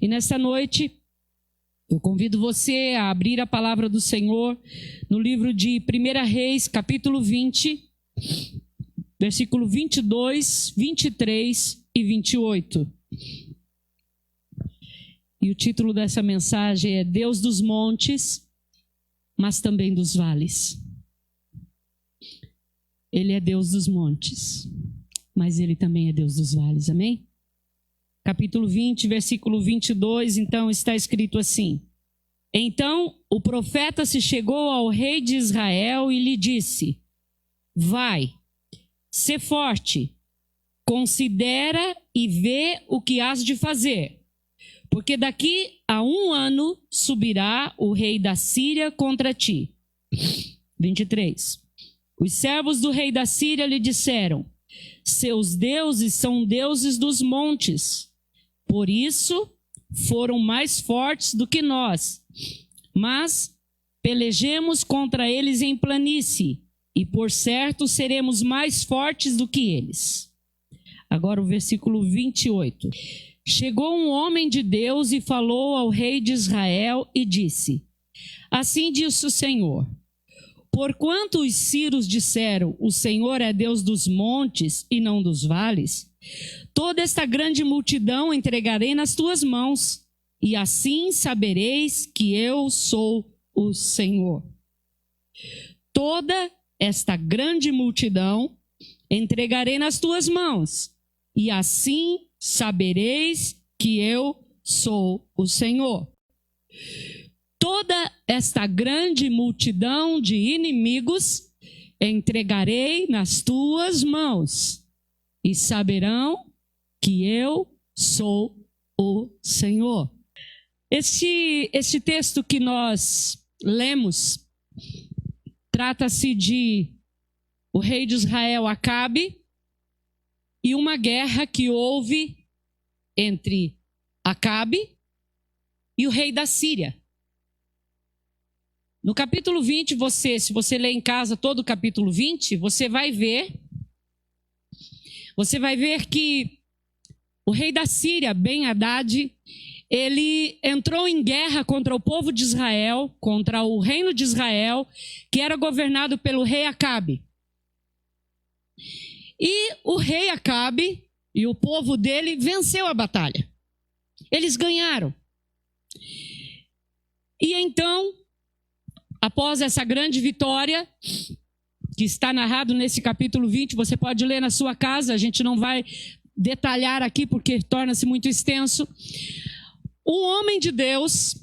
E nesta noite, eu convido você a abrir a palavra do Senhor no livro de 1 Reis, capítulo 20, versículo 22, 23 e 28. E o título dessa mensagem é Deus dos montes, mas também dos vales. Ele é Deus dos montes, mas Ele também é Deus dos vales, amém? Capítulo 20, versículo 22, então está escrito assim: Então o profeta se chegou ao rei de Israel e lhe disse: Vai, sê forte, considera e vê o que hás de fazer, porque daqui a 1 ano subirá o rei da Síria contra ti. 23. Os servos do rei da Síria lhe disseram: Seus deuses são deuses dos montes, por isso foram mais fortes do que nós. Mas pelejemos contra eles em planície, e por certo seremos mais fortes do que eles. Agora o versículo 28. Chegou um homem de Deus e falou ao rei de Israel e disse: Assim diz o Senhor: Porquanto os sírios disseram, o Senhor é Deus dos montes e não dos vales, toda esta grande multidão entregarei nas tuas mãos, e assim sabereis que eu sou o Senhor. Toda esta grande multidão entregarei nas tuas mãos, e assim sabereis que eu sou o Senhor. Toda esta grande multidão de inimigos entregarei nas tuas mãos, e saberão que eu sou o Senhor. Este texto que nós lemos trata-se de o rei de Israel, Acabe, e uma guerra que houve entre Acabe e o rei da Síria. No capítulo 20, se você ler em casa todo o capítulo 20, você vai ver que o rei da Síria, Ben-Hadad, ele entrou em guerra contra o povo de Israel, contra o reino de Israel, que era governado pelo rei Acabe. E o rei Acabe e o povo dele venceu a batalha. Eles ganharam. E então, após essa grande vitória, que está narrado nesse capítulo 20, você pode ler na sua casa, a gente não vai detalhar aqui porque torna-se muito extenso. Um homem de Deus,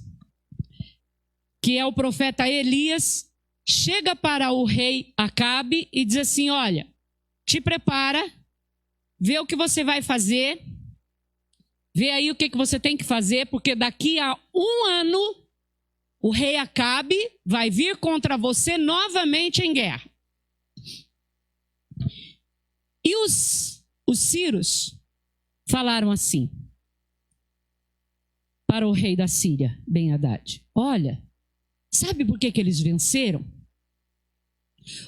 que é o profeta Elias, chega para o rei Acabe e diz assim: olha, te prepara, vê o que você vai fazer, vê aí o que você tem que fazer, porque daqui a 1 ano o rei Acabe vai vir contra você novamente em guerra. E os sírios falaram assim para o rei da Síria, Ben-Hadad: olha, sabe por que eles venceram?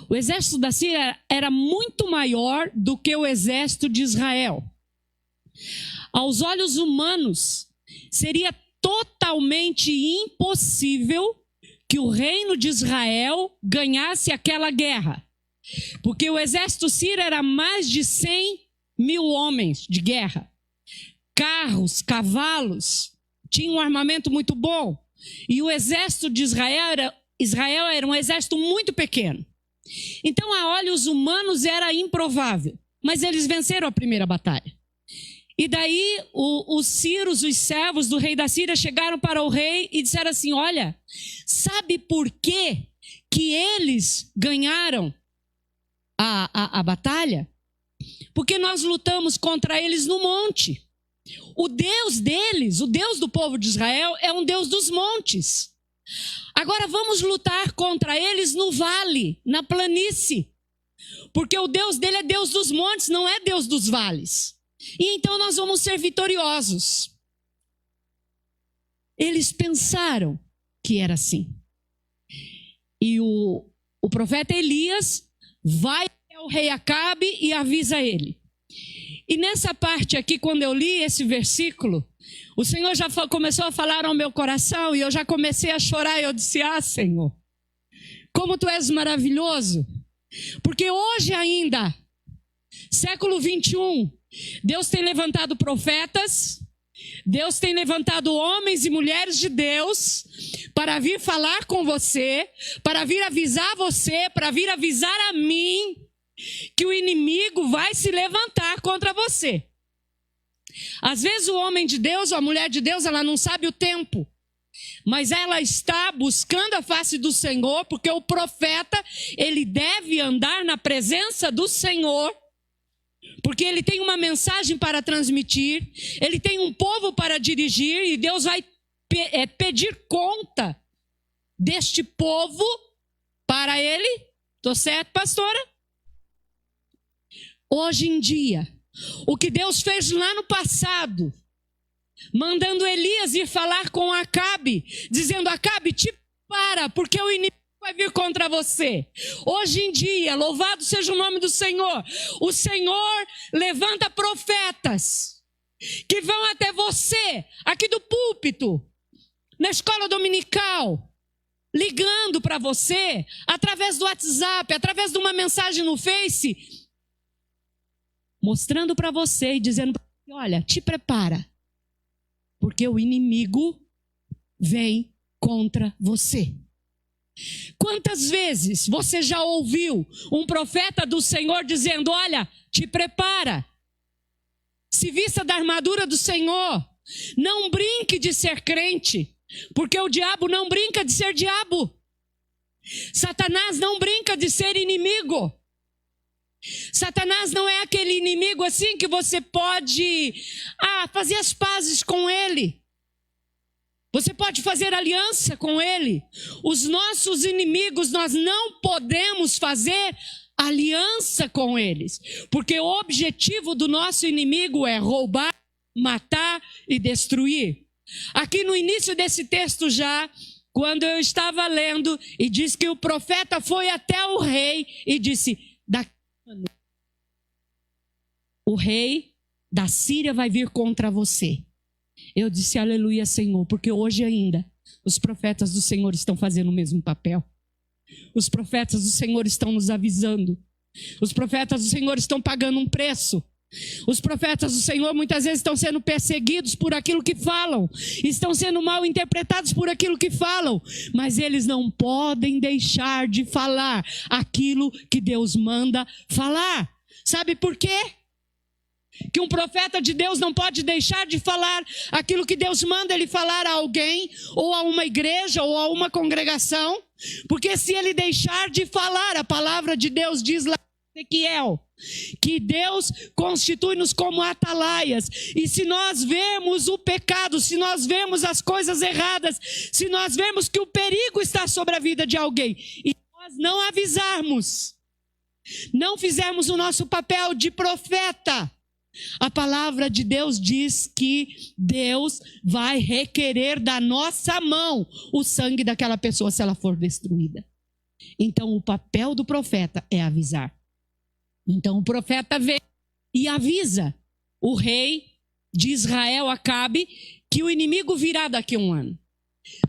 O exército da Síria era muito maior do que o exército de Israel. Aos olhos humanos, seria totalmente impossível que o reino de Israel ganhasse aquela guerra, porque o exército sírio era mais de 100.000 homens de guerra, carros, cavalos, tinha um armamento muito bom, e o exército de Israel era um exército muito pequeno. Então, a olhos humanos era improvável, mas eles venceram a primeira batalha. E daí os sírios, os servos do rei da Síria, chegaram para o rei e disseram assim: olha, sabe por que eles ganharam a batalha? Porque nós lutamos contra eles no monte. O Deus deles, o Deus do povo de Israel, é um Deus dos montes. Agora vamos lutar contra eles no vale, na planície. Porque o Deus dele é Deus dos montes, não é Deus dos vales. E então nós vamos ser vitoriosos. Eles pensaram que era assim. E o profeta Elias vai ao rei Acabe e avisa ele E nessa parte aqui, quando eu li esse versículo, o Senhor já começou a falar ao meu coração e eu já comecei a chorar. E eu disse: ah, Senhor, como Tu és maravilhoso. Porque hoje ainda, século 21, Deus tem levantado profetas, Deus tem levantado homens e mulheres de Deus para vir falar com você, para vir avisar você, para vir avisar a mim que o inimigo vai se levantar contra você. Às vezes o homem de Deus ou a mulher de Deus, ela não sabe o tempo, mas ela está buscando a face do Senhor, porque o profeta, ele deve andar na presença do Senhor, porque ele tem uma mensagem para transmitir, ele tem um povo para dirigir, e Deus vai pedir conta deste povo para ele. Estou certo, pastora? Hoje em dia, o que Deus fez lá no passado, mandando Elias ir falar com Acabe, dizendo: Acabe, te para, porque o inimigo vai vir contra você. Hoje em dia, louvado seja o nome do Senhor, o Senhor levanta profetas que vão até você, aqui do púlpito, na escola dominical, ligando para você, através do WhatsApp, através de uma mensagem no Face, mostrando para você e dizendo para você: olha, te prepara, porque o inimigo vem contra você. Quantas vezes você já ouviu um profeta do Senhor dizendo: olha, te prepara, se vista da armadura do Senhor, não brinque de ser crente, porque o diabo não brinca de ser diabo, Satanás não brinca de ser inimigo. Satanás não é aquele inimigo assim que você pode fazer as pazes com ele. Você pode fazer aliança com ele. Os nossos inimigos, nós não podemos fazer aliança com eles, porque o objetivo do nosso inimigo é roubar, matar e destruir. Aqui no início desse texto já, quando eu estava lendo, e diz que o profeta foi até o rei e disse: o rei da Síria vai vir contra você. Eu disse: aleluia, Senhor, porque hoje ainda os profetas do Senhor estão fazendo o mesmo papel. Os profetas do Senhor estão nos avisando. Os profetas do Senhor estão pagando um preço. Os profetas do Senhor muitas vezes estão sendo perseguidos por aquilo que falam, estão sendo mal interpretados por aquilo que falam, mas eles não podem deixar de falar aquilo que Deus manda falar. Sabe por quê? Que um profeta de Deus não pode deixar de falar aquilo que Deus manda ele falar a alguém, ou a uma igreja, ou a uma congregação, porque se ele deixar de falar, a palavra de Deus diz lá em Ezequiel, que Deus constitui-nos como atalaias, e se nós vemos o pecado, se nós vemos as coisas erradas, se nós vemos que o perigo está sobre a vida de alguém, e nós não avisarmos, não fizermos o nosso papel de profeta, a palavra de Deus diz que Deus vai requerer da nossa mão o sangue daquela pessoa se ela for destruída. Então o papel do profeta é avisar. Então o profeta vem e avisa o rei de Israel, Acabe, que o inimigo virá daqui a um ano.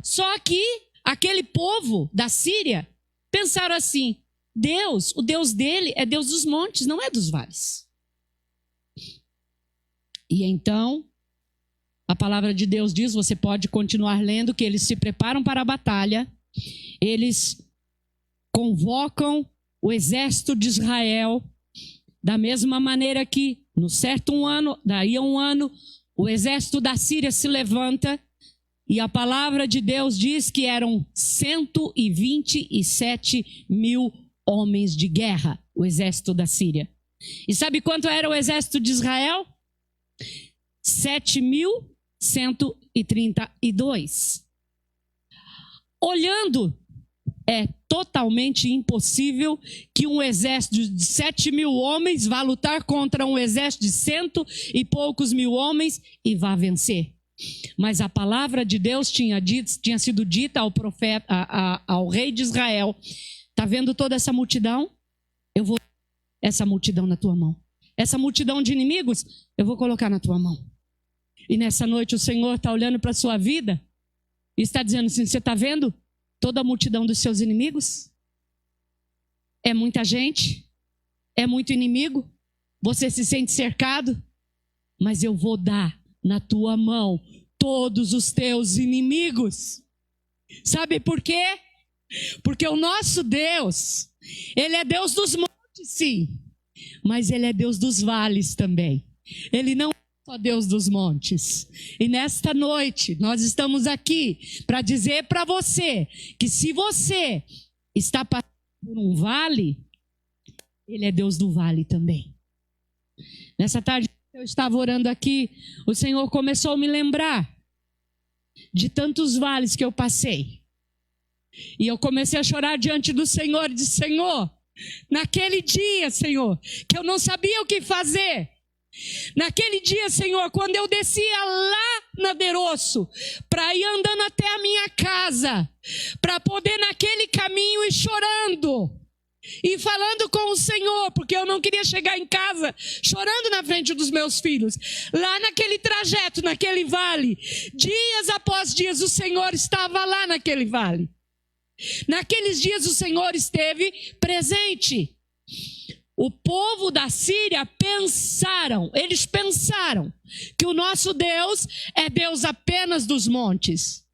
Só que aquele povo da Síria pensaram assim: Deus, o Deus dele é Deus dos montes, não é dos vales. E então, a palavra de Deus diz, você pode continuar lendo, que eles se preparam para a batalha, eles convocam o exército de Israel, da mesma maneira que, no certo um ano, daí a um ano, o exército da Síria se levanta, e a palavra de Deus diz que eram 127 mil homens de guerra, o exército da Síria. E sabe quanto era o exército de Israel? 7.132. Olhando, é totalmente impossível que um exército de 7 mil homens vá lutar contra um exército de 100 e poucos mil homens e vá vencer. Mas a palavra de Deus tinha sido dita ao profeta, ao rei de Israel: está vendo toda essa multidão? Eu vou essa multidão na tua mão. essa multidão de inimigos, eu vou colocar na tua mão. E nessa noite o Senhor está olhando para a sua vida e está dizendo assim, você está vendo toda a multidão dos seus inimigos? É muita gente, é muito inimigo, você se sente cercado, mas eu vou dar na tua mão todos os teus inimigos. Sabe por quê? Porque o nosso Deus, Ele é Deus dos montes, sim, mas Ele é Deus dos vales também. Ele não é só Deus dos montes. E nesta noite, nós estamos aqui para dizer para você que se você está passando por um vale, Ele é Deus do vale também. Nessa tarde, eu estava orando aqui, o Senhor começou a me lembrar de tantos vales que eu passei. E eu comecei a chorar diante do Senhor, e disse, Senhor, naquele dia, Senhor, que eu não sabia o que fazer, naquele dia, Senhor, quando eu descia lá na Deroço, para ir andando até a minha casa, para poder naquele caminho ir chorando, e falando com o Senhor, porque eu não queria chegar em casa chorando na frente dos meus filhos. Lá naquele trajeto, naquele vale, dias após dias, o Senhor estava lá naquele vale. Naqueles dias o Senhor esteve presente. O povo da Síria eles pensaram que o nosso Deus é Deus apenas dos montes.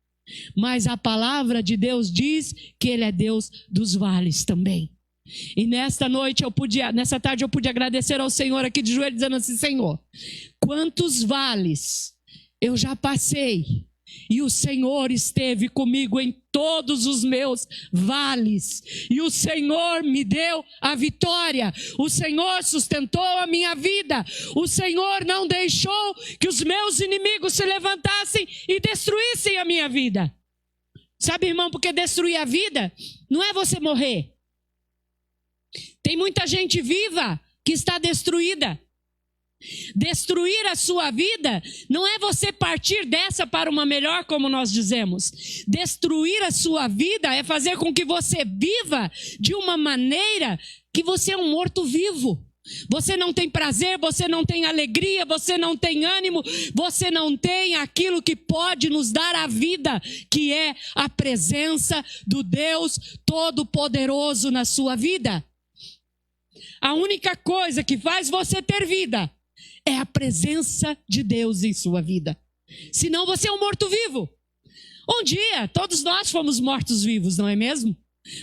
Mas a palavra de Deus diz que Ele é Deus dos vales também. E nessa tarde eu pude agradecer ao Senhor aqui de joelho, dizendo assim, Senhor, quantos vales eu já passei, e o Senhor esteve comigo em todos os meus vales, e o Senhor me deu a vitória, o Senhor sustentou a minha vida, o Senhor não deixou que os meus inimigos se levantassem e destruíssem a minha vida. Sabe, irmão, porque destruir a vida não é você morrer. Tem muita gente viva que está destruída. Destruir a sua vida não é você partir dessa para uma melhor, como nós dizemos. Destruir a sua vida é fazer com que você viva de uma maneira que você é um morto-vivo. Você não tem prazer, você não tem alegria, você não tem ânimo, você não tem aquilo que pode nos dar a vida, que é a presença do Deus Todo-Poderoso na sua vida. A única coisa que faz você ter vida é a presença de Deus em sua vida. Senão você é um morto-vivo. Um dia, todos nós fomos mortos-vivos, não é mesmo?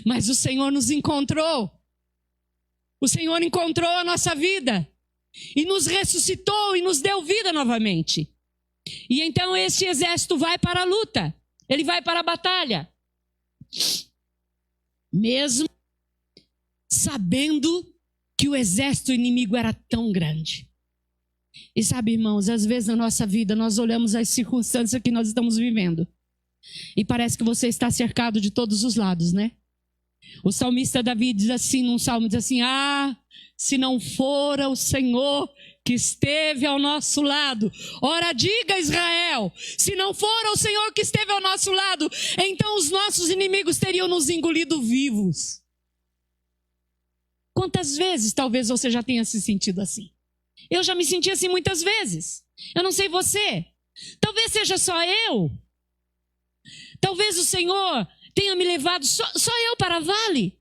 Mas o Senhor nos encontrou. O Senhor encontrou a nossa vida. E nos ressuscitou e nos deu vida novamente. E então este exército vai para a luta. Ele vai para a batalha. Mesmo sabendo que o exército inimigo era tão grande. E sabe, irmãos, às vezes na nossa vida nós olhamos as circunstâncias que nós estamos vivendo e parece que você está cercado de todos os lados, né? O salmista Davi diz assim, num salmo, diz assim, se não fora o Senhor que esteve ao nosso lado, ora diga Israel, se não fora o Senhor que esteve ao nosso lado, então os nossos inimigos teriam nos engolido vivos. Quantas vezes talvez você já tenha se sentido assim? Eu já me senti assim muitas vezes. Eu não sei você. Talvez seja só eu. Talvez o Senhor tenha me levado só eu para vale.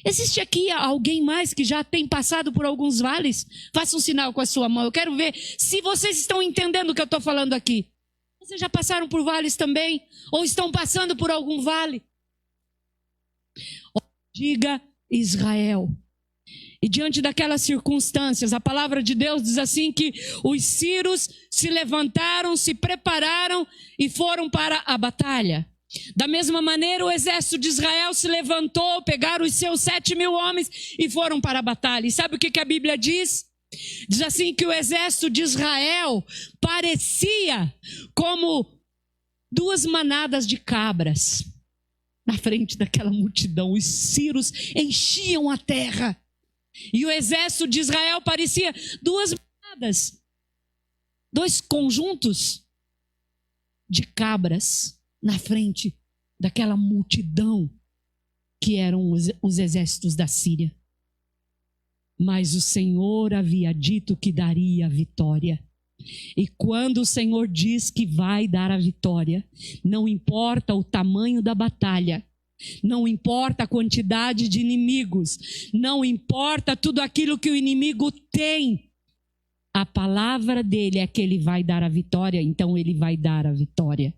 Existe aqui alguém mais que já tem passado por alguns vales? Faça um sinal com a sua mão. Eu quero ver se vocês estão entendendo o que eu estou falando aqui. Vocês já passaram por vales também? Ou estão passando por algum vale? Diga Israel. E diante daquelas circunstâncias, a palavra de Deus diz assim que os sírios se levantaram, se prepararam e foram para a batalha. Da mesma maneira, o exército de Israel se levantou, pegaram os seus 7.000 homens e foram para a batalha. E sabe o que a Bíblia diz? Diz assim que o exército de Israel parecia como 2 manadas de cabras na frente daquela multidão. Os sírios enchiam a terra. E o exército de Israel parecia 2 manadas, 2 conjuntos de cabras na frente daquela multidão que eram os exércitos da Síria. mas o Senhor havia dito que daria a vitória. E quando o Senhor diz que vai dar a vitória, não importa o tamanho da batalha, não importa a quantidade de inimigos, não importa tudo aquilo que o inimigo tem, a palavra dele é que ele vai dar a vitória, então ele vai dar a vitória.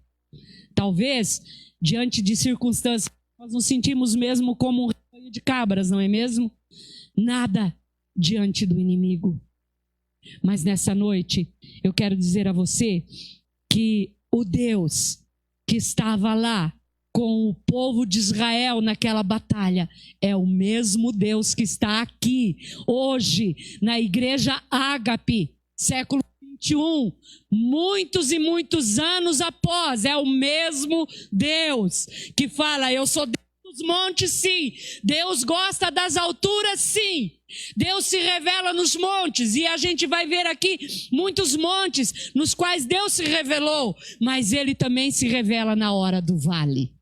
Talvez, diante de circunstâncias, nós nos sentimos mesmo como um rebanho de cabras, não é mesmo? Nada diante do inimigo. Mas nessa noite, eu quero dizer a você que o Deus que estava lá com o povo de Israel naquela batalha é o mesmo Deus que está aqui hoje na igreja Ágape, século 21, muitos e muitos anos após. É o mesmo Deus que fala: eu sou Deus dos montes, sim. Deus gosta das alturas, sim. Deus se revela nos montes, e a gente vai ver aqui muitos montes nos quais Deus se revelou, mas ele também se revela na hora do vale.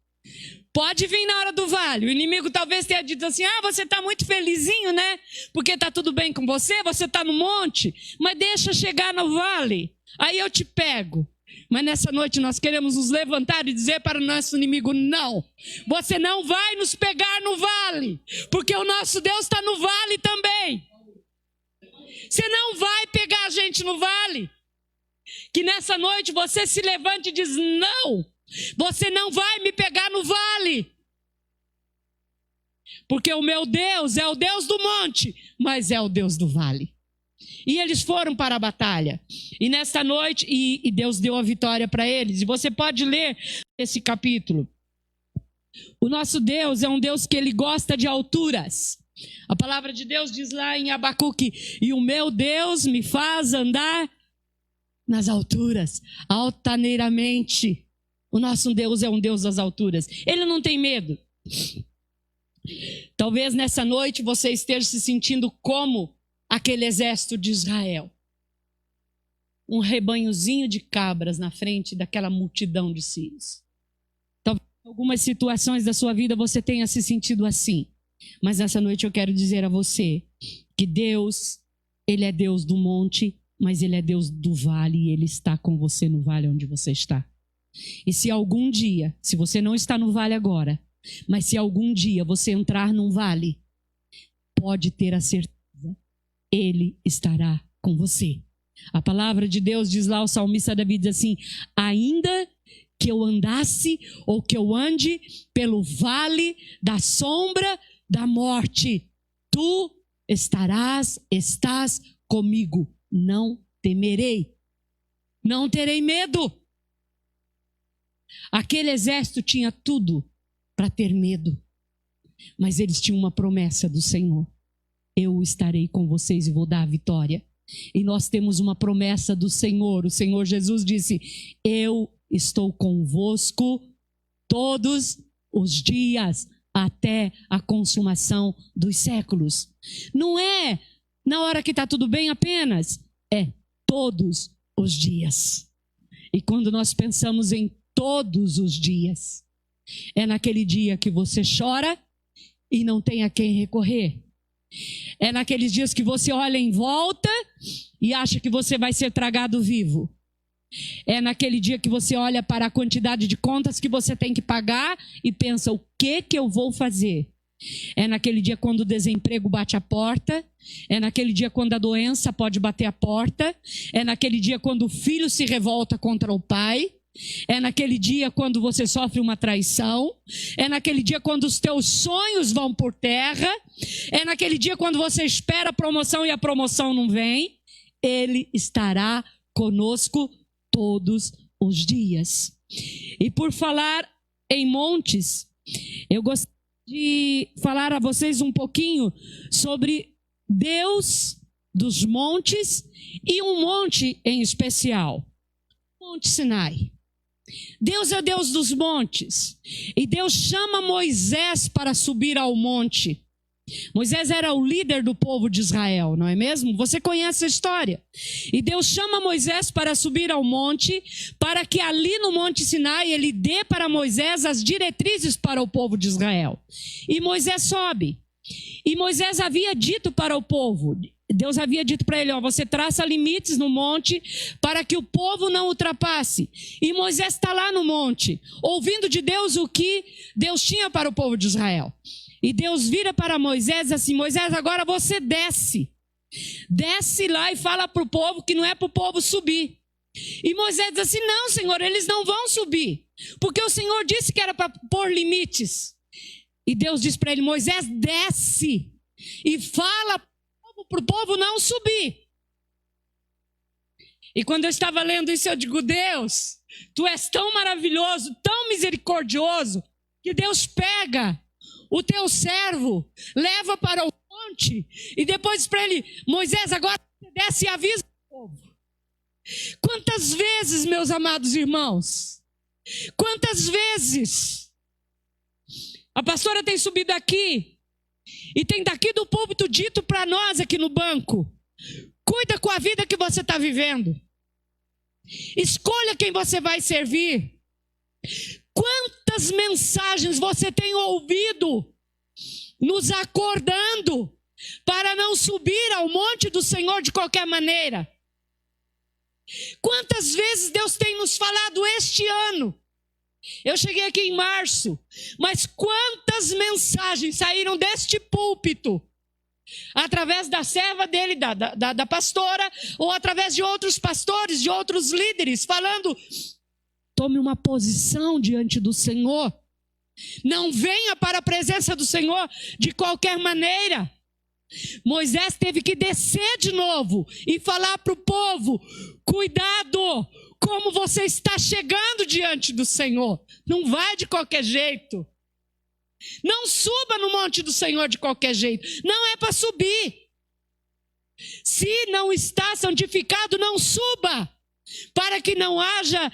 Pode vir na hora do vale. O inimigo talvez tenha dito assim: você está muito felizinho, né? Porque está tudo bem com você, você está no monte, mas deixa chegar no vale, aí eu te pego. Mas nessa noite nós queremos nos levantar e dizer para o nosso inimigo: não, você não vai nos pegar no vale, porque o nosso Deus está no vale também. Você não vai pegar a gente no vale. Que nessa noite você se levante e diz: não, você não vai me pegar no vale, porque o meu Deus é o Deus do monte, mas é o Deus do vale. E eles foram para a batalha, e nesta noite, e Deus deu a vitória para eles. E você pode ler esse capítulo. O nosso Deus é um Deus que ele gosta de alturas. A palavra de Deus diz lá em Abacuque: e o meu Deus me faz andar nas alturas, altaneiramente. O nosso Deus é um Deus das alturas. Ele não tem medo. Talvez nessa noite você esteja se sentindo como aquele exército de Israel. Um rebanhozinho de cabras na frente daquela multidão de sírios. Talvez em algumas situações da sua vida você tenha se sentido assim. Mas nessa noite eu quero dizer a você que Deus, ele é Deus do monte, mas ele é Deus do vale, e ele está com você no vale onde você está. E se algum dia, se você não está no vale agora, mas se algum dia você entrar num vale, pode ter a certeza, ele estará com você. A palavra de Deus diz lá, o salmista Davi diz assim: ainda que eu andasse ou que eu ande pelo vale da sombra da morte, tu estás comigo, não temerei, não terei medo. Aquele exército tinha tudo para ter medo, mas eles tinham uma promessa do Senhor: eu estarei com vocês e vou dar a vitória. E nós temos uma promessa do Senhor. O Senhor Jesus disse: eu estou convosco todos os dias, até a consumação dos séculos. Não é na hora que está tudo bem apenas, é todos os dias. E quando nós pensamos em todos os dias, é naquele dia que você chora e não tem a quem recorrer. É naqueles dias que você olha em volta e acha que você vai ser tragado vivo. É naquele dia que você olha para a quantidade de contas que você tem que pagar e pensa: o que eu vou fazer? É naquele dia quando o desemprego bate a porta. É naquele dia quando a doença pode bater a porta. É naquele dia quando o filho se revolta contra o pai. É naquele dia quando você sofre uma traição. É naquele dia quando os teus sonhos vão por terra. É naquele dia quando você espera a promoção e a promoção não vem. Ele estará conosco todos os dias. E por falar em montes, eu gostaria de falar a vocês um pouquinho sobre Deus dos montes e um monte em especial, o Monte Sinai. Deus é Deus dos montes, e Deus chama Moisés para subir ao monte. Moisés era o líder do povo de Israel, não é mesmo? Você conhece a história. E Deus chama Moisés para subir ao monte, para que ali no Monte Sinai ele dê para Moisés as diretrizes para o povo de Israel. E Moisés sobe. E Moisés havia dito para o povo, Deus havia dito para ele, ó, você traça limites no monte para que o povo não ultrapasse. E Moisés está lá no monte, ouvindo de Deus o que Deus tinha para o povo de Israel. E Deus vira para Moisés assim, Moisés, agora você desce. Desce lá e fala para o povo que não é para o povo subir. E Moisés diz assim, não, Senhor, eles não vão subir. Porque o Senhor disse que era para pôr limites. E Deus diz para ele, Moisés, desce e fala para o povo não subir. E quando eu estava lendo isso, eu digo, Deus, tu és tão maravilhoso, tão misericordioso, que Deus pega o teu servo, leva para o monte, e depois diz para ele, Moisés, agora você desce e avisa o povo. Quantas vezes, meus amados irmãos, quantas vezes a pastora tem subido aqui e tem daqui do púlpito dito para nós aqui no banco, cuida com a vida que você está vivendo, escolha quem você vai servir. Quantas mensagens você tem ouvido nos acordando para não subir ao monte do Senhor de qualquer maneira? Quantas vezes Deus tem nos falado este ano? Eu cheguei aqui em março, mas quantas mensagens saíram deste púlpito, através da serva dele, da pastora, ou através de outros pastores, de outros líderes, falando, tome uma posição diante do Senhor, não venha para a presença do Senhor de qualquer maneira. Moisés teve que descer de novo e falar para o povo, cuidado, como você está chegando diante do Senhor, não vai de qualquer jeito, não suba no monte do Senhor de qualquer jeito, não é para subir, se não está santificado, não suba, para que não haja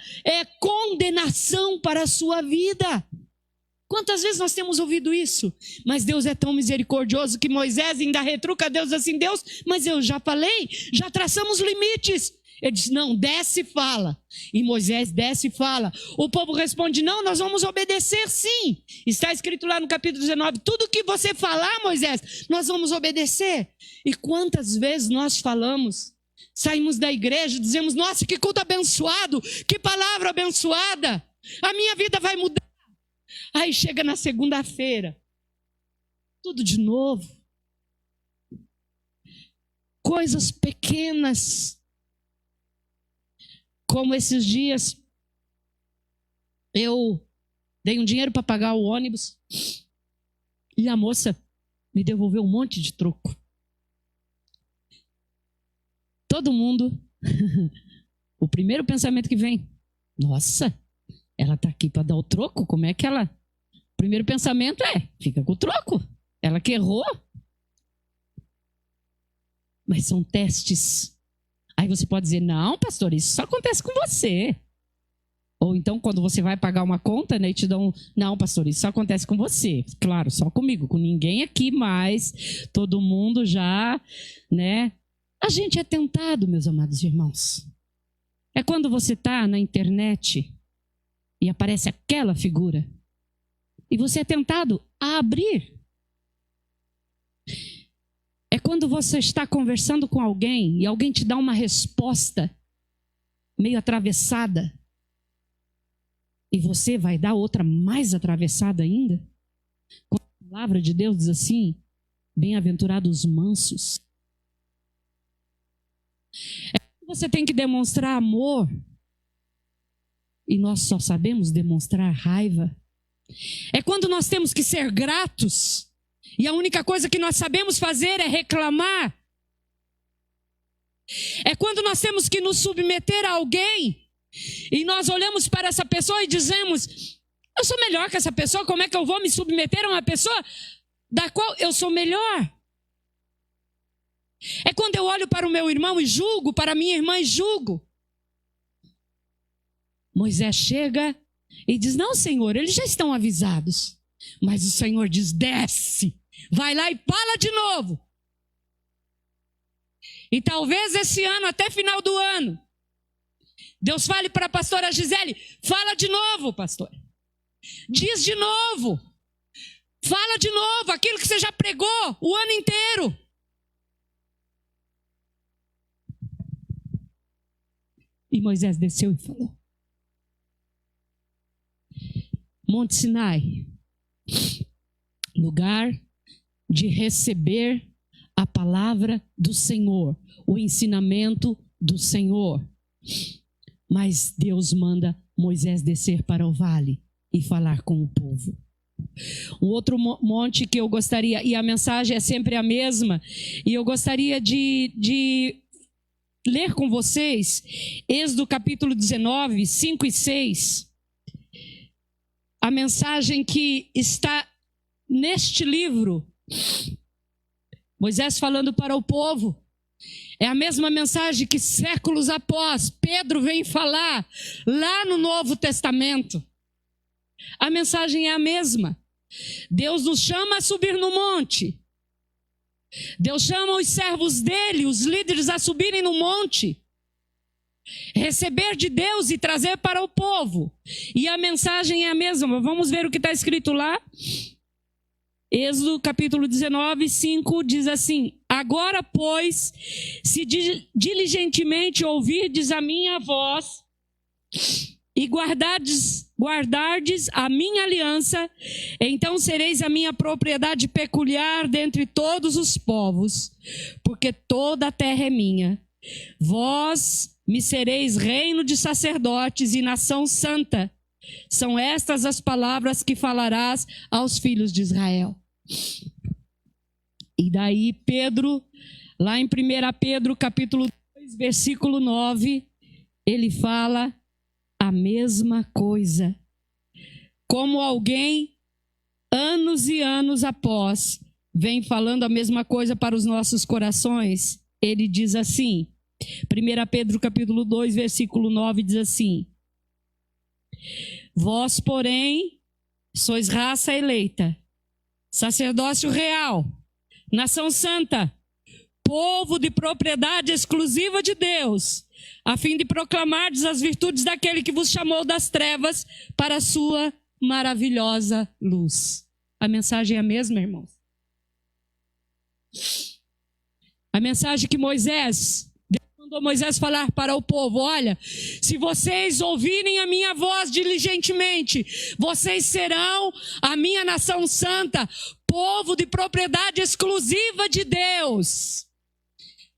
condenação para a sua vida. Quantas vezes nós temos ouvido isso? Mas Deus é tão misericordioso que Moisés ainda retruca a Deus assim, Deus, mas eu já falei, já traçamos limites. Ele diz, não, desce e fala. E Moisés desce e fala. O povo responde, não, nós vamos obedecer sim. Está escrito lá no capítulo 19, tudo que você falar, Moisés, nós vamos obedecer. E quantas vezes nós falamos, saímos da igreja, dizemos, nossa, que culto abençoado, que palavra abençoada, a minha vida vai mudar. Aí chega na segunda-feira, tudo de novo. Coisas pequenas. Como esses dias, eu dei um dinheiro para pagar o ônibus e a moça me devolveu um monte de troco. Todo mundo, o primeiro pensamento que vem, nossa, ela está aqui para dar o troco? Como é que ela... O primeiro pensamento fica com o troco. Ela que errou. Mas são testes. Aí você pode dizer, não, pastor, isso só acontece com você. Ou então, quando você vai pagar uma conta, né, e te dão, não, pastor, isso só acontece com você. Claro, só comigo, com ninguém aqui mais. Todo mundo já, né? A gente é tentado, meus amados irmãos. É quando você está na internet e aparece aquela figura. E você é tentado a abrir. É quando você está conversando com alguém e alguém te dá uma resposta meio atravessada. E você vai dar outra mais atravessada ainda. Quando a palavra de Deus diz assim, bem-aventurados os mansos. É quando você tem que demonstrar amor. E nós só sabemos demonstrar raiva. É quando nós temos que ser gratos. E a única coisa que nós sabemos fazer é reclamar. É quando nós temos que nos submeter a alguém. E nós olhamos para essa pessoa e dizemos, eu sou melhor que essa pessoa, como é que eu vou me submeter a uma pessoa da qual eu sou melhor? É quando eu olho para o meu irmão e julgo, para a minha irmã e julgo. Moisés chega e diz, não, Senhor, eles já estão avisados. Mas o Senhor diz, desce, vai lá e fala de novo. E talvez esse ano, até final do ano, Deus fale para a pastora Gisele, fala de novo, pastor. Diz de novo. Fala de novo aquilo que você já pregou o ano inteiro. E Moisés desceu e falou. Monte Sinai, lugar de receber a palavra do Senhor, o ensinamento do Senhor. Mas Deus manda Moisés descer para o vale e falar com o povo. Um outro monte que eu gostaria, e a mensagem é sempre a mesma, e eu gostaria de ler com vocês, Êxodo capítulo 19, 5 e 6. A mensagem que está neste livro, Moisés falando para o povo, é a mesma mensagem que séculos após Pedro vem falar lá no Novo Testamento. A mensagem é a mesma. Deus nos chama a subir no monte. Deus chama os servos dele, os líderes, a subirem no monte. Receber de Deus e trazer para o povo. E a mensagem é a mesma. Vamos ver o que está escrito lá. Êxodo capítulo 19, 5 diz assim: agora, pois, se diligentemente ouvirdes a minha voz e guardardes a minha aliança, então sereis a minha propriedade peculiar dentre todos os povos, porque toda a terra é minha. Vós me sereis reino de sacerdotes e nação santa. São estas as palavras que falarás aos filhos de Israel. E daí Pedro, lá em 1 Pedro capítulo 2, versículo 9, ele fala a mesma coisa. Como alguém, anos e anos após, vem falando a mesma coisa para os nossos corações, ele diz assim, 1 Pedro capítulo 2, versículo 9, diz assim: vós, porém, sois raça eleita, sacerdócio real, nação santa, povo de propriedade exclusiva de Deus, a fim de proclamardes as virtudes daquele que vos chamou das trevas para a sua maravilhosa luz. A mensagem é a mesma, irmãos. A mensagem que Deus mandou Moisés falar para o povo: olha, se vocês ouvirem a minha voz diligentemente, vocês serão a minha nação santa, povo de propriedade exclusiva de Deus.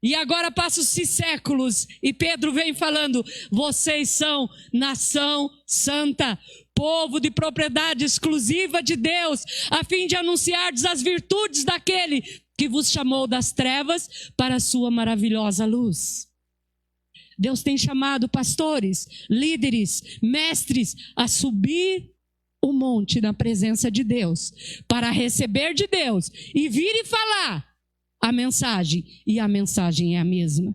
E agora passam-se séculos e Pedro vem falando: vocês são nação santa, povo de propriedade exclusiva de Deus, a fim de anunciardes as virtudes daquele que vos chamou das trevas para a sua maravilhosa luz. Deus tem chamado pastores, líderes, mestres a subir o monte na presença de Deus, para receber de Deus e vir e falar a mensagem, e a mensagem é a mesma.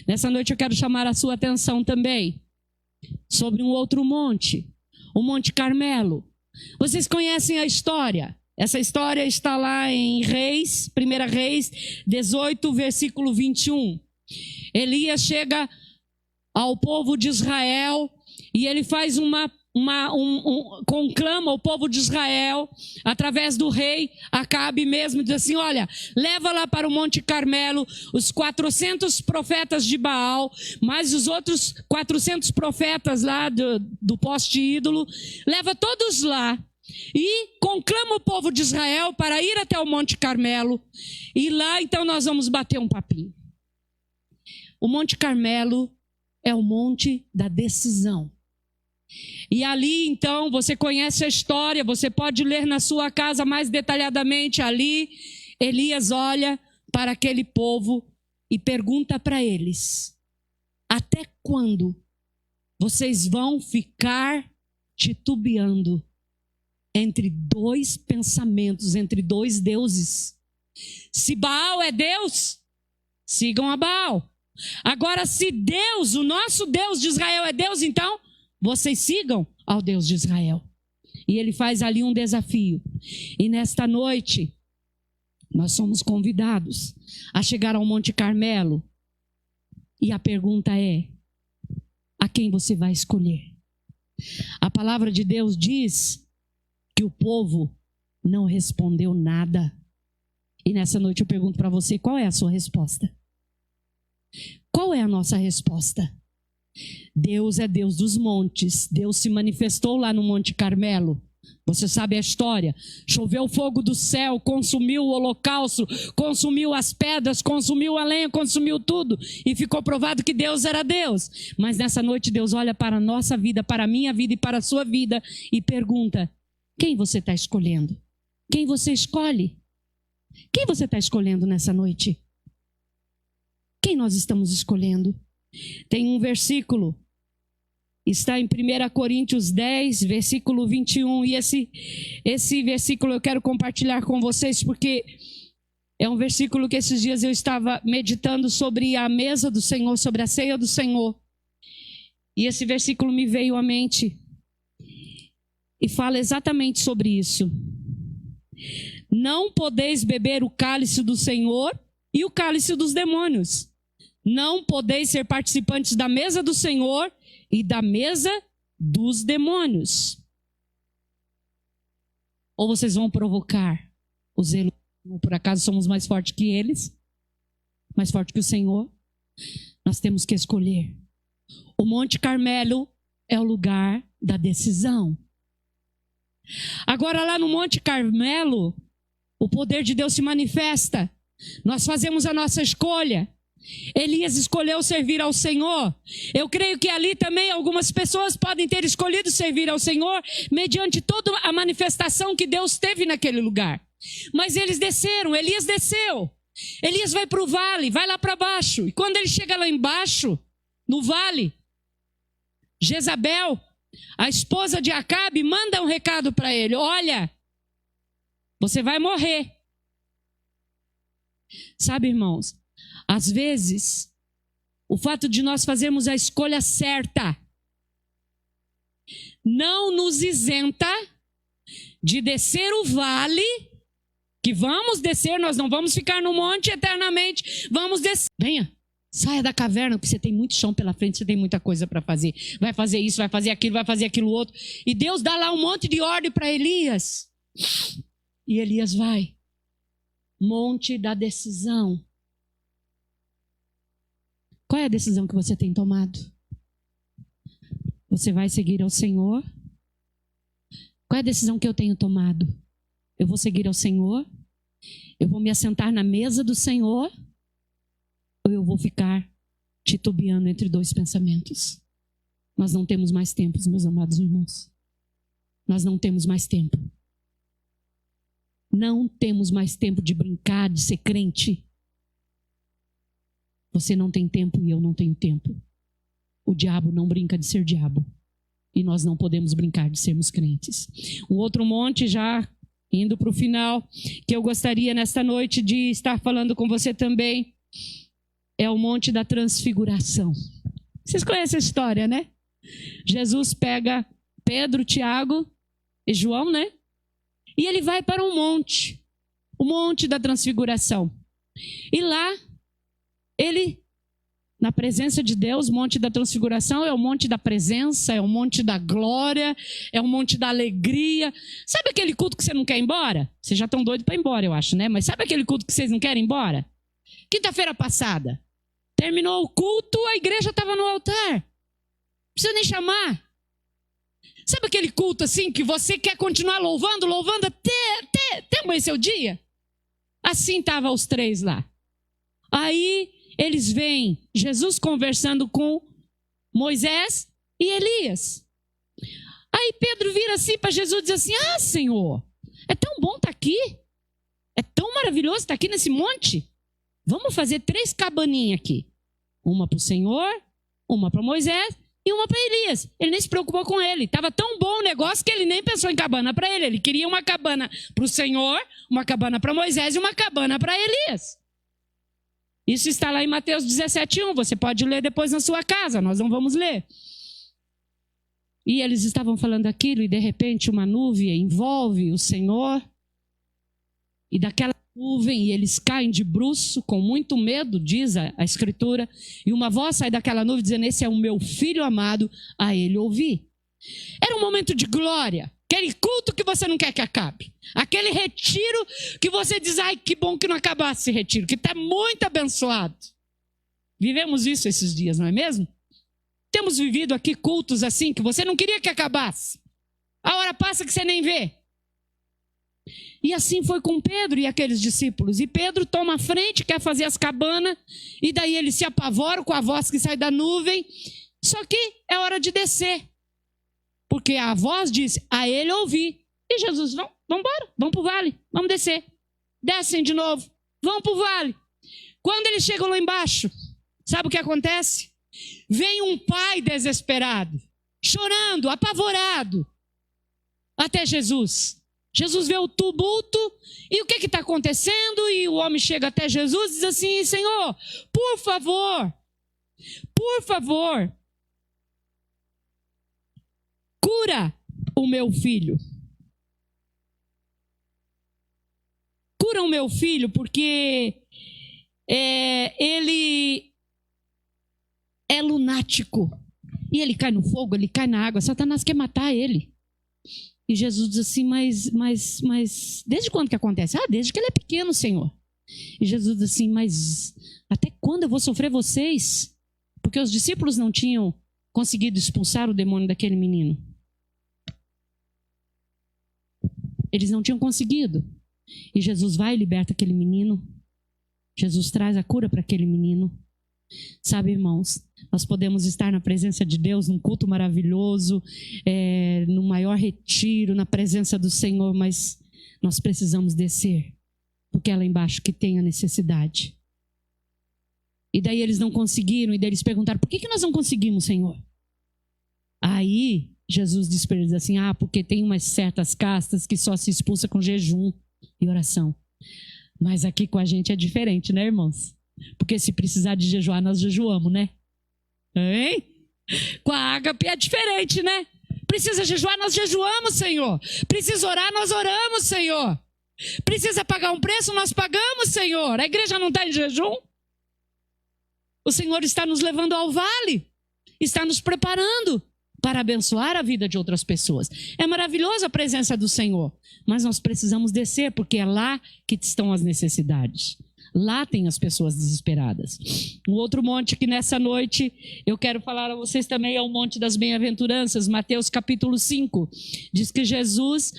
Nessa noite eu quero chamar a sua atenção também sobre um outro monte, o Monte Carmelo. Vocês conhecem a história? Essa história está lá em Reis, 1 Reis 18, versículo 21. Elias chega ao povo de Israel e ele faz conclama o povo de Israel através do rei Acabe mesmo, diz assim: olha, leva lá para o Monte Carmelo os 400 profetas de Baal, mais os outros 400 profetas lá do poste ídolo, leva todos lá e conclama o povo de Israel para ir até o Monte Carmelo, e lá então nós vamos bater um papinho. O Monte Carmelo é o monte da decisão. E ali, então, você conhece a história, você pode ler na sua casa mais detalhadamente. Ali, Elias olha para aquele povo e pergunta para eles: até quando vocês vão ficar titubeando entre dois pensamentos, entre dois deuses? Se Baal é Deus, sigam a Baal. Agora, se Deus, o nosso Deus de Israel é Deus, então vocês sigam ao Deus de Israel. E ele faz ali um desafio. E nesta noite, nós somos convidados a chegar ao Monte Carmelo. E a pergunta é: a quem você vai escolher? A palavra de Deus diz que o povo não respondeu nada. E nessa noite eu pergunto para você, qual é a sua resposta? Qual é a nossa resposta? Deus é Deus dos montes. Deus se manifestou lá no Monte Carmelo. Você sabe a história. Choveu fogo do céu, consumiu o holocausto, consumiu as pedras, consumiu a lenha, consumiu tudo. E ficou provado que Deus era Deus. Mas nessa noite Deus olha para a nossa vida, para a minha vida e para a sua vida e pergunta: quem você está escolhendo? Quem você escolhe? Quem você está escolhendo nessa noite? Quem nós estamos escolhendo? Tem um versículo, está em 1 Coríntios 10, versículo 21, e esse versículo eu quero compartilhar com vocês, porque é um versículo que esses dias eu estava meditando sobre a mesa do Senhor, sobre a ceia do Senhor, e esse versículo me veio à mente, e fala exatamente sobre isso. Não podeis beber o cálice do Senhor e o cálice dos demônios. Não podeis ser participantes da mesa do Senhor e da mesa dos demônios. Ou vocês vão provocar o zelo, por acaso somos mais fortes que eles, mais fortes que o Senhor. Nós temos que escolher. O Monte Carmelo é o lugar da decisão. Agora lá no Monte Carmelo, o poder de Deus se manifesta. Nós fazemos a nossa escolha. Elias escolheu servir ao Senhor. Eu creio que ali também algumas pessoas podem ter escolhido servir ao Senhor mediante toda a manifestação que Deus teve naquele lugar. Mas eles desceram, Elias desceu. Elias vai para o vale, vai lá para baixo. E quando ele chega lá embaixo, no vale, Jezabel, a esposa de Acabe, manda um recado para ele: olha, você vai morrer. Sabe, irmãos, às vezes, o fato de nós fazermos a escolha certa não nos isenta de descer o vale, que vamos descer, nós não vamos ficar no monte eternamente, vamos descer. Venha, saia da caverna, porque você tem muito chão pela frente, você tem muita coisa para fazer. Vai fazer isso, vai fazer aquilo outro. E Deus dá lá um monte de ordem para Elias. E Elias vai. Monte da decisão. Qual é a decisão que você tem tomado? Você vai seguir ao Senhor? Qual é a decisão que eu tenho tomado? Eu vou seguir ao Senhor? Eu vou me assentar na mesa do Senhor? Ou eu vou ficar titubeando entre dois pensamentos? Nós não temos mais tempo, meus amados irmãos. Nós não temos mais tempo. Não temos mais tempo de brincar, de ser crente. Você não tem tempo e eu não tenho tempo. O diabo não brinca de ser diabo. E nós não podemos brincar de sermos crentes. Um outro monte, já indo para o final, que eu gostaria nesta noite de estar falando com você também, é o Monte da Transfiguração. Vocês conhecem a história, né? Jesus pega Pedro, Tiago e João, né? E ele vai para um monte, o Monte da Transfiguração. E lá, ele, na presença de Deus, o Monte da Transfiguração é o monte da presença, é o monte da glória, é o monte da alegria. Sabe aquele culto que você não quer ir embora? Vocês já estão doidos para ir embora, eu acho, né? Mas sabe aquele culto que vocês não querem ir embora? Quinta-feira passada, terminou o culto, a igreja estava no altar. Não precisa nem chamar. Sabe aquele culto assim que você quer continuar louvando até amanhecer o dia? Assim estavam os três lá. Aí eles veem Jesus conversando com Moisés e Elias. Aí Pedro vira assim para Jesus e diz assim: ah, Senhor, é tão bom estar aqui. É tão maravilhoso estar aqui nesse monte. Vamos fazer 3 cabaninhas aqui. Uma para o Senhor, uma para Moisés e uma para Elias. Ele nem se preocupou com ele. Estava tão bom o negócio que ele nem pensou em cabana para ele. Ele queria uma cabana para o Senhor, uma cabana para Moisés e uma cabana para Elias. Isso está lá em Mateus 17:1. Você pode ler depois na sua casa. Nós não vamos ler. E eles estavam falando aquilo e de repente uma nuvem envolve o Senhor. E daquela nuvem eles caem de bruço com muito medo, diz a Escritura. E uma voz sai daquela nuvem dizendo: esse é o meu filho amado, a ele ouvi. Era um momento de glória. Aquele culto que você não quer que acabe. Aquele retiro que você diz, ai, que bom que não acabasse esse retiro, que está muito abençoado. Vivemos isso esses dias, não é mesmo? Temos vivido aqui cultos assim, que você não queria que acabasse. A hora passa que você nem vê. E assim foi com Pedro e aqueles discípulos. E Pedro toma a frente, quer fazer as cabanas, e daí ele se apavora com a voz que sai da nuvem. Só que é hora de descer. Porque a voz disse, a ele ouvi. E Jesus, vamos embora, vamos para o vale, vamos descer. Descem de novo, vão para o vale. Quando eles chegam lá embaixo, sabe o que acontece? Vem um pai desesperado, chorando, apavorado, até Jesus. Jesus vê o tumulto, e o que está acontecendo? E o homem chega até Jesus e diz assim, Senhor, por favor, cura o meu filho. Cura o meu filho, porque ele é lunático. E ele cai no fogo, ele cai na água. Satanás quer matar ele. E Jesus diz assim, mas desde quando que acontece? Ah, desde que ele é pequeno, Senhor. E Jesus diz assim, mas até quando eu vou sofrer vocês? Porque os discípulos não tinham conseguido expulsar o demônio daquele menino. Eles não tinham conseguido. E Jesus vai e liberta aquele menino. Jesus traz a cura para aquele menino. Sabe, irmãos, nós podemos estar na presença de Deus, num culto maravilhoso, no maior retiro, na presença do Senhor, mas nós precisamos descer, porque é lá embaixo que tem a necessidade. E daí eles não conseguiram, e daí eles perguntaram, por que nós não conseguimos, Senhor? Aí Jesus disse para eles assim, porque tem umas certas castas que só se expulsa com jejum e oração. Mas aqui com a gente é diferente, né, irmãos? Porque se precisar de jejuar, nós jejuamos, né? Hein? Com a ágape é diferente, né? Precisa jejuar, nós jejuamos, Senhor. Precisa orar, nós oramos, Senhor. Precisa pagar um preço, nós pagamos, Senhor. A igreja não está em jejum? O Senhor está nos levando ao vale. Está nos preparando para abençoar a vida de outras pessoas. É maravilhosa a presença do Senhor. Mas nós precisamos descer, porque é lá que estão as necessidades. Lá tem as pessoas desesperadas. Um outro monte que nessa noite eu quero falar a vocês também é o Monte das Bem-aventuranças, Mateus capítulo 5. Diz que Jesus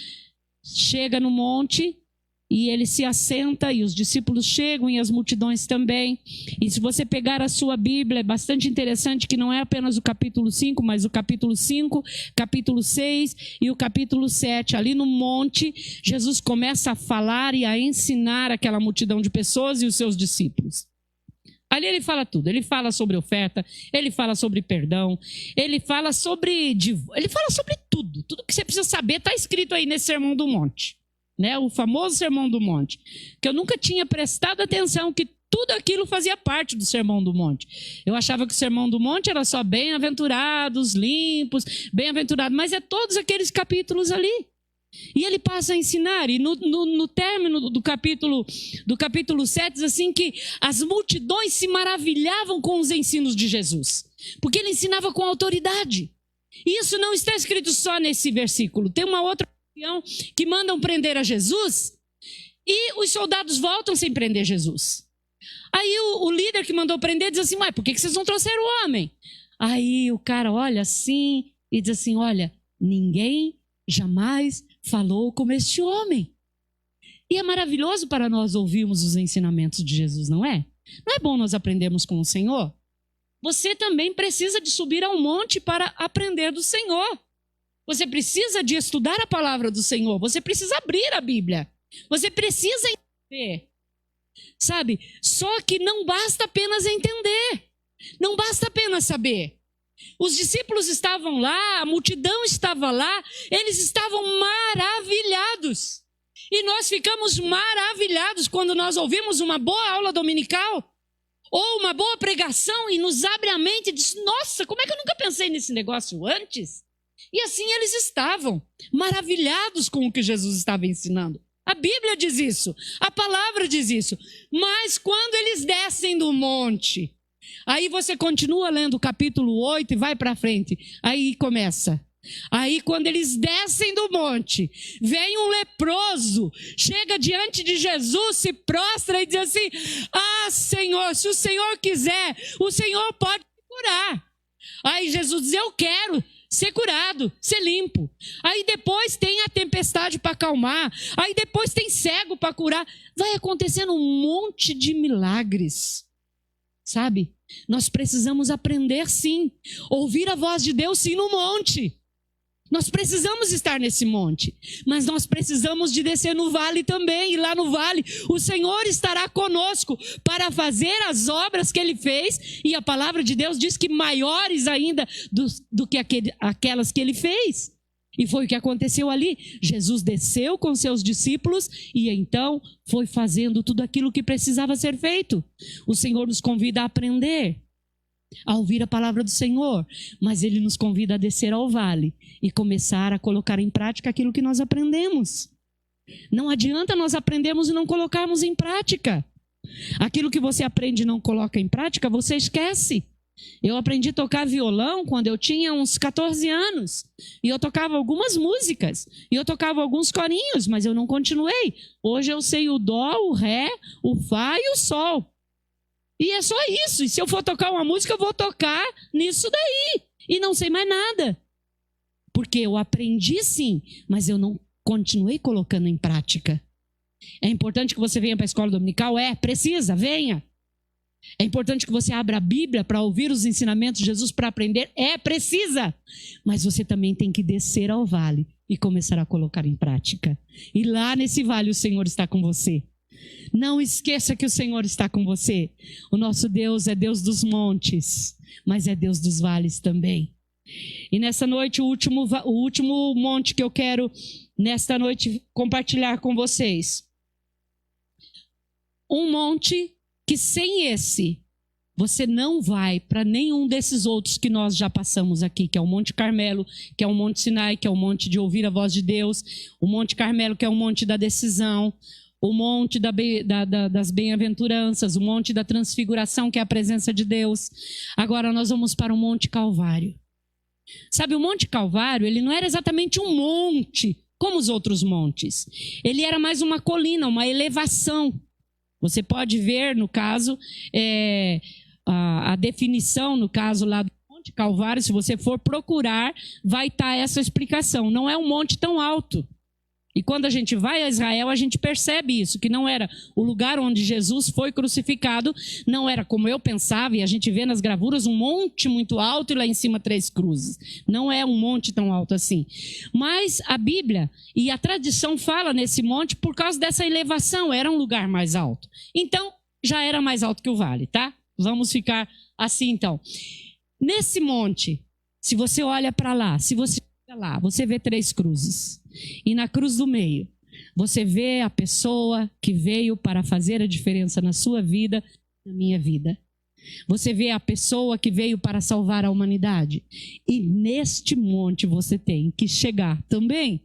chega no monte e ele se assenta e os discípulos chegam e as multidões também. E se você pegar a sua Bíblia, é bastante interessante que não é apenas o capítulo 5, mas o capítulo 5, capítulo 6 e o capítulo 7. Ali no monte, Jesus começa a falar e a ensinar aquela multidão de pessoas e os seus discípulos. Ali ele fala tudo, ele fala sobre oferta, ele fala sobre perdão, ele fala sobre tudo. Tudo que você precisa saber está escrito aí nesse Sermão do Monte. Né, o famoso Sermão do Monte, que eu nunca tinha prestado atenção que tudo aquilo fazia parte do Sermão do Monte. Eu achava que o Sermão do Monte era só bem-aventurados, limpos, bem-aventurados, mas é todos aqueles capítulos ali. E ele passa a ensinar, e no término do capítulo 7, diz assim que as multidões se maravilhavam com os ensinos de Jesus, porque ele ensinava com autoridade. E isso não está escrito só nesse versículo, tem uma outra que mandam prender a Jesus e os soldados voltam sem prender Jesus. Aí o líder que mandou prender diz assim, por que vocês não trouxeram o homem? Aí o cara olha assim e diz assim, olha, ninguém jamais falou como este homem. E é maravilhoso para nós ouvirmos os ensinamentos de Jesus, não é? Não é bom nós aprendermos com o Senhor? Você também precisa de subir ao monte para aprender do Senhor. Você precisa de estudar a palavra do Senhor. Você precisa abrir a Bíblia. Você precisa entender. Sabe? Só que não basta apenas entender. Não basta apenas saber. Os discípulos estavam lá, a multidão estava lá, eles estavam maravilhados. E nós ficamos maravilhados quando nós ouvimos uma boa aula dominical ou uma boa pregação e nos abre a mente e diz, nossa, como é que eu nunca pensei nesse negócio antes? E assim eles estavam maravilhados com o que Jesus estava ensinando. A Bíblia diz isso, a palavra diz isso. Mas quando eles descem do monte, aí você continua lendo o capítulo 8 e vai para frente. Aí começa. Aí quando eles descem do monte, vem um leproso, chega diante de Jesus, se prostra e diz assim: ah, Senhor, se o Senhor quiser, o Senhor pode me curar. Aí Jesus diz: eu quero ser curado, ser limpo. Aí depois tem a tempestade para acalmar, aí depois tem cego para curar. Vai acontecendo um monte de milagres, sabe? Nós precisamos aprender sim, ouvir a voz de Deus sim no monte. Nós precisamos estar nesse monte, mas nós precisamos de descer no vale também. E lá no vale o Senhor estará conosco para fazer as obras que Ele fez. E a palavra de Deus diz que maiores ainda do que aquelas que Ele fez. E foi o que aconteceu ali. Jesus desceu com seus discípulos e então foi fazendo tudo aquilo que precisava ser feito. O Senhor nos convida a aprender, a ouvir a palavra do Senhor, mas Ele nos convida a descer ao vale e começar a colocar em prática aquilo que nós aprendemos. Não adianta nós aprendermos e não colocarmos em prática. Aquilo que você aprende e não coloca em prática, você esquece. Eu aprendi a tocar violão quando eu tinha uns 14 anos, e eu tocava algumas músicas, e eu tocava alguns corinhos, mas eu não continuei. Hoje eu sei o dó, o ré, o fá e o sol. E é só isso. E se eu for tocar uma música, eu vou tocar nisso daí. E não sei mais nada. Porque eu aprendi sim, mas eu não continuei colocando em prática. É importante que você venha para a escola dominical? Precisa, venha. É importante que você abra a Bíblia para ouvir os ensinamentos de Jesus, para aprender? Precisa. Mas você também tem que descer ao vale e começar a colocar em prática. E lá nesse vale o Senhor está com você. Não esqueça que o Senhor está com você. O nosso Deus é Deus dos montes, mas é Deus dos vales também. E nessa noite, o último monte que eu quero, nesta noite, compartilhar com vocês. Um monte que sem esse, você não vai para nenhum desses outros que nós já passamos aqui, que é o Monte Carmelo, que é o Monte Sinai, que é o monte de ouvir a voz de Deus, o Monte Carmelo, que é o monte da decisão, o monte das bem-aventuranças, o monte da transfiguração, que é a presença de Deus. Agora nós vamos para o Monte Calvário. Sabe, o Monte Calvário, ele não era exatamente um monte, como os outros montes. Ele era mais uma colina, uma elevação. Você pode ver, no caso, a definição, no caso lá do Monte Calvário, se você for procurar, vai estar essa explicação. Não é um monte tão alto. E quando a gente vai a Israel, a gente percebe isso, que não era o lugar onde Jesus foi crucificado, não era como eu pensava, e a gente vê nas gravuras um monte muito alto e lá em cima 3 cruzes. Não é um monte tão alto assim. Mas a Bíblia e a tradição fala nesse monte por causa dessa elevação, era um lugar mais alto. Então, já era mais alto que o vale, tá? Vamos ficar assim então. Nesse monte, se você olha para lá, se você olha lá, você vê 3 cruzes. E na cruz do meio, você vê a pessoa que veio para fazer a diferença na sua vida, na minha vida. Você vê a pessoa que veio para salvar a humanidade. E neste monte você tem que chegar também.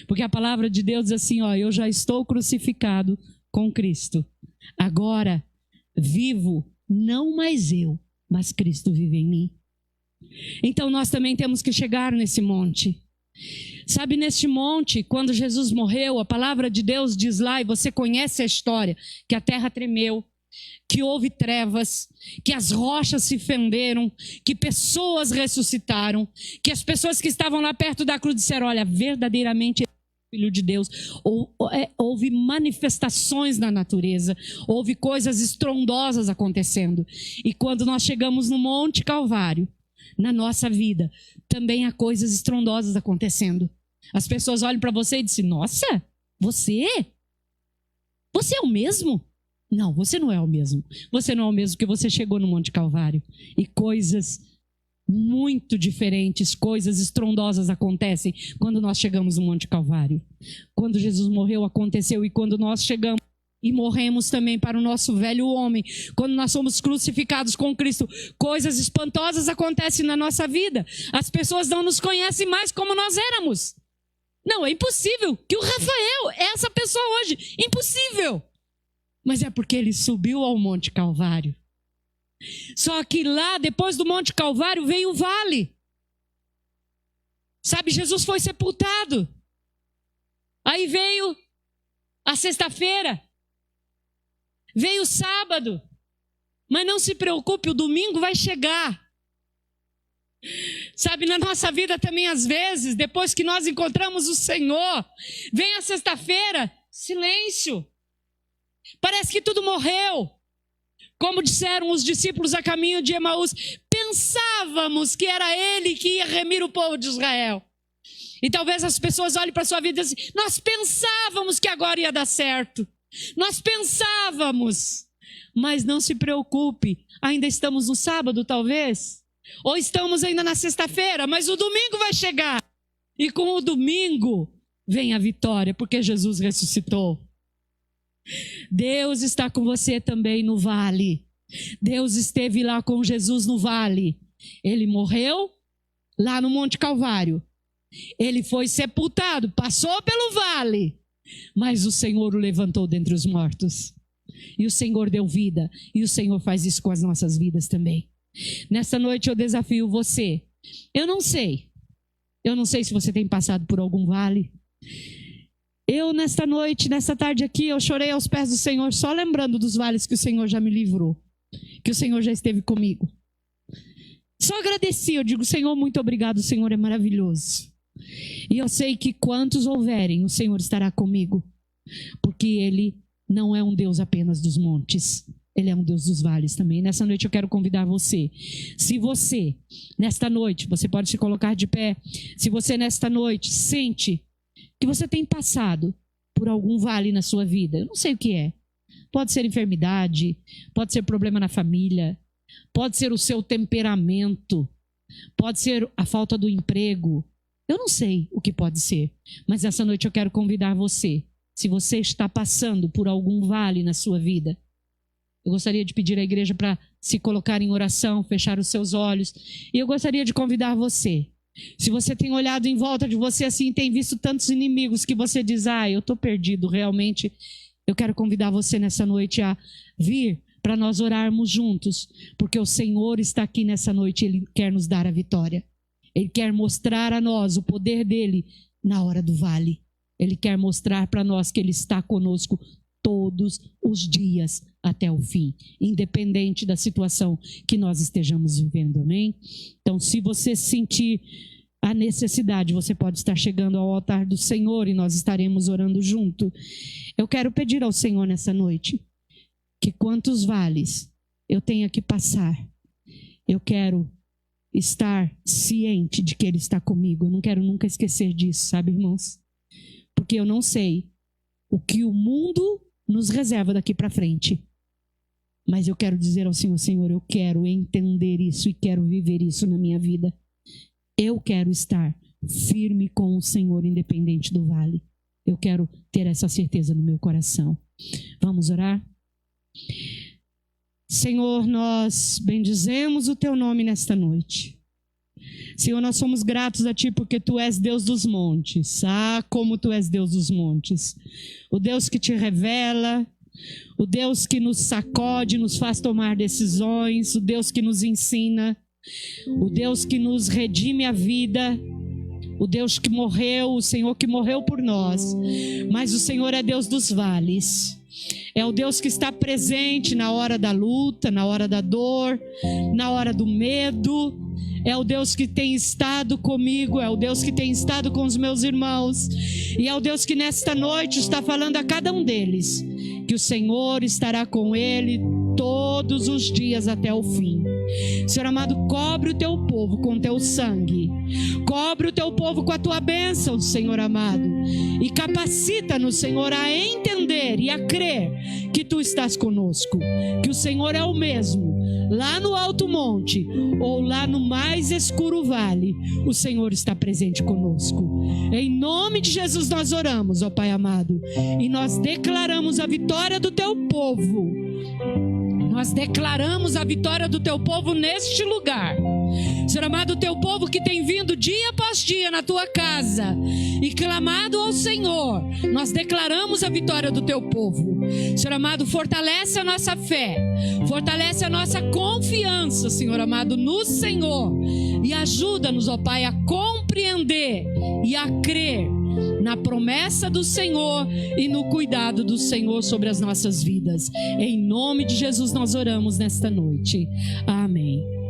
Porque a palavra de Deus diz assim, eu já estou crucificado com Cristo. Agora vivo, não mais eu, mas Cristo vive em mim. Então nós também temos que chegar nesse monte. Sabe, neste monte, quando Jesus morreu, a palavra de Deus diz lá, e você conhece a história, que a terra tremeu, que houve trevas, que as rochas se fenderam, que pessoas ressuscitaram, que as pessoas que estavam lá perto da cruz disseram, olha, verdadeiramente Filho de Deus. Houve manifestações na natureza, houve coisas estrondosas acontecendo. E quando nós chegamos no Monte Calvário, na nossa vida, também há coisas estrondosas acontecendo. As pessoas olham para você e dizem, nossa, você é o mesmo? Não, você não é o mesmo. Você não é o mesmo porque você chegou no Monte Calvário. E coisas muito diferentes, coisas estrondosas acontecem quando nós chegamos no Monte Calvário. Quando Jesus morreu, aconteceu. E quando nós chegamos e morremos também para o nosso velho homem, quando nós somos crucificados com Cristo, coisas espantosas acontecem na nossa vida. As pessoas não nos conhecem mais como nós éramos. Não, é impossível que o Rafael é essa pessoa hoje. Impossível. Mas é porque ele subiu ao Monte Calvário. Só que lá, depois do Monte Calvário, veio o vale. Sabe, Jesus foi sepultado. Aí veio a sexta-feira, veio o sábado, mas não se preocupe, o domingo vai chegar. Sabe, na nossa vida também às vezes, depois que nós encontramos o Senhor, vem a sexta-feira, silêncio. Parece que tudo morreu. Como disseram os discípulos a caminho de Emaús, pensávamos que era Ele que ia remir o povo de Israel. E talvez as pessoas olhem para a sua vida e dizem assim, nós pensávamos que agora ia dar certo. Nós pensávamos. Mas não se preocupe, ainda estamos no sábado talvez. Ou estamos ainda na sexta-feira, mas o domingo vai chegar. E com o domingo vem a vitória, porque Jesus ressuscitou. Deus está com você também no vale. Deus esteve lá com Jesus no vale. Ele morreu lá no Monte Calvário. Ele foi sepultado, passou pelo vale. Mas o Senhor o levantou dentre os mortos. E o Senhor deu vida. E o Senhor faz isso com as nossas vidas também. Nessa noite eu desafio você. Eu não sei se você tem passado por algum vale. Eu nesta noite, nessa tarde aqui, eu chorei aos pés do Senhor, só lembrando dos vales que o Senhor já me livrou, que o Senhor já esteve comigo. Só agradeci, eu digo, Senhor, muito obrigado, o Senhor é maravilhoso. E eu sei que quantos houverem, o Senhor estará comigo, porque Ele não é um Deus apenas dos montes, Ele é um Deus dos vales também. Nessa noite eu quero convidar você. Se você, nesta noite, você pode se colocar de pé. Se você nesta noite sente que você tem passado por algum vale na sua vida, eu não sei o que é. Pode ser enfermidade, pode ser problema na família, pode ser o seu temperamento, pode ser a falta do emprego. Eu não sei o que pode ser, mas essa noite eu quero convidar você. Se você está passando por algum vale na sua vida, eu gostaria de pedir à igreja para se colocar em oração, fechar os seus olhos. E eu gostaria de convidar você. Se você tem olhado em volta de você assim, tem visto tantos inimigos que você diz, eu estou perdido realmente. Eu quero convidar você nessa noite a vir para nós orarmos juntos. Porque o Senhor está aqui nessa noite, Ele quer nos dar a vitória. Ele quer mostrar a nós o poder dEle na hora do vale. Ele quer mostrar para nós que Ele está conosco todos os dias até o fim, independente da situação que nós estejamos vivendo, amém? Então, se você sentir a necessidade, você pode estar chegando ao altar do Senhor e nós estaremos orando junto. Eu quero pedir ao Senhor nessa noite que quantos vales eu tenha que passar, eu quero estar ciente de que Ele está comigo. Eu não quero nunca esquecer disso, sabe, irmãos? Porque eu não sei o que o mundo nos reserva daqui para frente. Mas eu quero dizer ao Senhor, Senhor, eu quero entender isso e quero viver isso na minha vida. Eu quero estar firme com o Senhor, independente do vale. Eu quero ter essa certeza no meu coração. Vamos orar? Senhor, nós bendizemos o Teu nome nesta noite. Senhor, nós somos gratos a Ti porque Tu és Deus dos montes. Como Tu és Deus dos montes. O Deus que Te revela, o Deus que nos sacode, nos faz tomar decisões, o Deus que nos ensina, o Deus que nos redime a vida, o Deus que morreu, o Senhor que morreu por nós. Mas o Senhor é Deus dos vales. É o Deus que está presente na hora da luta, na hora da dor, na hora do medo. É o Deus que tem estado comigo, é o Deus que tem estado com os meus irmãos. E é o Deus que nesta noite está falando a cada um deles que o Senhor estará com ele todos os dias até o fim. Senhor amado, cobre o Teu povo com Teu sangue. Cobre o Teu povo com a Tua bênção, Senhor amado. E capacita-nos, Senhor, a entender e a crer que Tu estás conosco. Que o Senhor é o mesmo, lá no alto monte ou lá no mais escuro vale, o Senhor está presente conosco. Em nome de Jesus nós oramos, ó Pai amado, e nós declaramos a vitória do Teu povo. Nós declaramos a vitória do Teu povo neste lugar. Senhor amado, o Teu povo que tem vindo dia após dia na Tua casa e clamado ao Senhor, nós declaramos a vitória do Teu povo. Senhor amado, fortalece a nossa fé, fortalece a nossa confiança, Senhor amado, no Senhor, e ajuda-nos, ó Pai, a compreender e a crer na promessa do Senhor e no cuidado do Senhor sobre as nossas vidas. Em nome de Jesus nós oramos nesta noite. Amém.